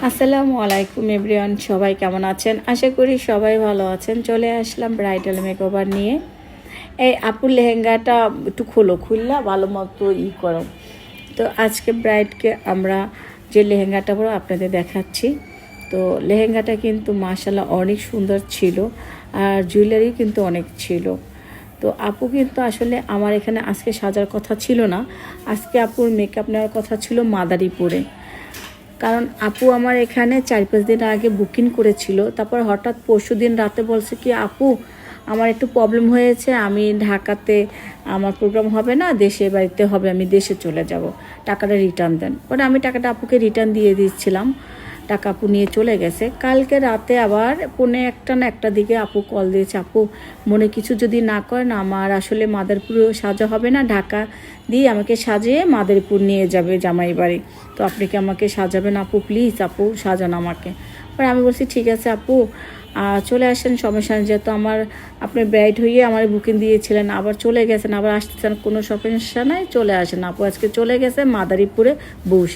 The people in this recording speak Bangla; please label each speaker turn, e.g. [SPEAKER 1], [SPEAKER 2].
[SPEAKER 1] আসসালামু আলাইকুম এভরিওয়ান, সবাই কেমন আছেন? আশা করি সবাই ভালো আছেন। চলে আসলাম ব্রাইডাল মেকওভার নিয়ে। এই আপুর লেহেঙ্গাটা একটু খুললা ভালো মতো করো। তো আজকে ব্রাইডকে আমরা যে লেহেঙ্গাটা পরো আপনাদের দেখাচ্ছি। তো লেহেঙ্গাটা কিন্তু মাশাআল্লাহ অনেক সুন্দর ছিল, আর জুয়েলারি কিন্তু অনেক ছিল। তো আপু কিন্তু আসলে আমার এখানে আজকে সাজার কথা ছিল না, আজকে আপুর মেকআপ নেওয়ার কথা ছিল মাদারীপুরে। কারণ আপু আমার এখানে 4-5 দিন আগে বুকিং করেছিল, তারপর হঠাৎ পরশু দিন রাতে বলছে কি আপু আমার একটু প্রবলেম হয়েছে, আমি ঢাকাতে আমার প্রোগ্রাম হবে না, দেশে বাড়িতে হবে, আমি দেশে চলে যাব, টাকাটা রিটার্ন দেন। পরে আমি টাকাটা আপুকে রিটার্ন দিয়ে দিচ্ছিলাম, টাকা আপু নিয়ে চলে গেছে। কালকে রাতে আবার 1:45 না 1টার দিকে আপু কল দিয়েছে, আপু মনে কিছু যদি না করেন আমার আসলে মাদারীপুরে সাজা হবে না, ঢাকা দিয়ে আমাকে সাজিয়ে মাদারীপুর নিয়ে যাবে জামাই বাড়ি, তো আপনি কি আমাকে সাজাবেন আপু, প্লিজ আপু সাজান আমাকে। পরে আমি বলছি ঠিক আছে আপু চলে আসেন, সমস্যা নেই, যেহেতু আপনি ব্রাইড হয়ে আমার বুকিং দিয়েছিলেন, আবার চলে গেছেন, আবার আসতেছেন, কোনো সমস্যা নাই, চলে আসেন। আপু আজকে চলে গেছে মাদারীপুরে বসে।